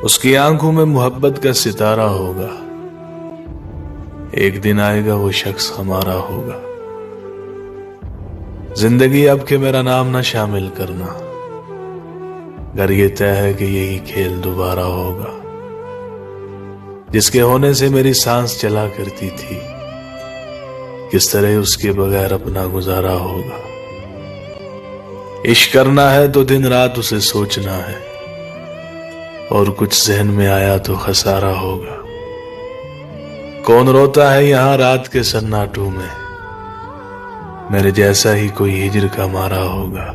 उसकी आंखों में मोहब्बत का सितारा होगा। एक दिन आएगा वो शख्स हमारा होगा। जिंदगी अब के मेरा नाम ना शामिल करना, अगर ये तय है कि यही खेल दोबारा होगा। जिसके होने से मेरी सांस चला करती थी, किस तरह उसके बगैर अपना गुजारा होगा। इश्क करना है तो दिन रात उसे सोचना है, और कुछ जहन में आया तो खसारा होगा। कौन रोता है यहां रात के सन्नाटों में, मेरे जैसा ही कोई हिजर का मारा होगा।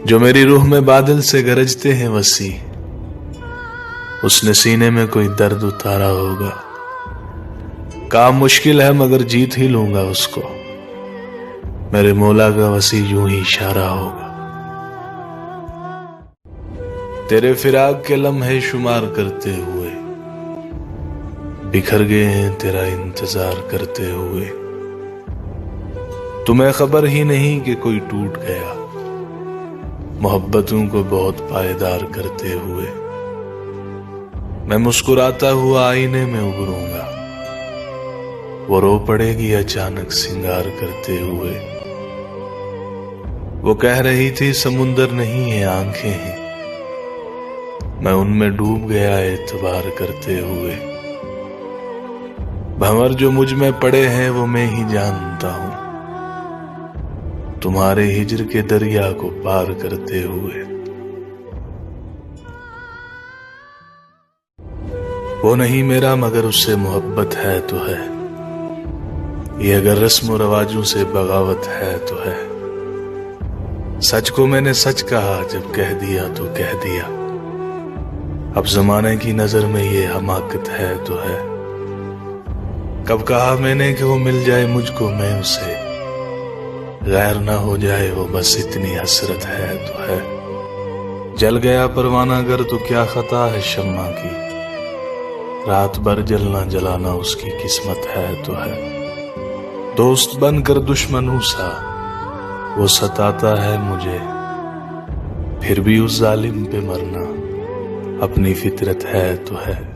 जो मेरी रूह में बादल से गरजते हैं वसी, उसने सीने में कोई दर्द उतारा होगा। काम मुश्किल है मगर जीत ही लूंगा उसको, मेरे मौला का वसी यूं ही इशारा होगा। तेरे फिराक के लम्हे शुमार करते हुए बिखर गए हैं तेरा इंतजार करते हुए। तुम्हें खबर ही नहीं कि कोई टूट गया, मोहब्बतों को बहुत पायदार करते हुए। मैं मुस्कुराता हुआ आईने में उभरूंगा, वो रो पड़ेगी अचानक सिंगार करते हुए। वो कह रही थी समुंदर नहीं है आंखें हैं, मैं उनमें डूब गया एतबार करते हुए। भंवर जो मुझ में पड़े हैं वो मैं ही जानता हूं, तुम्हारे हिजर के दरिया को पार करते हुए। वो नहीं मेरा मगर उससे मोहब्बत है तो है, ये अगर रस्म और रवाजों से बगावत है तो है। सच को मैंने सच कहा जब कह दिया तो कह दिया, अब जमाने की नजर में ये हमाकत है तो है। कब कहा मैंने कि वो मिल जाए मुझको मैं उसे, गैर ना हो जाए वो बस इतनी हसरत है तो है। जल गया परवाना गर तो क्या खता है शम्मा की, रात भर जलना जलाना उसकी किस्मत है तो है। दोस्त बनकर दुश्मनों सा वो सताता है मुझे, फिर भी उस जालिम पे मरना अपनी फितरत है तो है।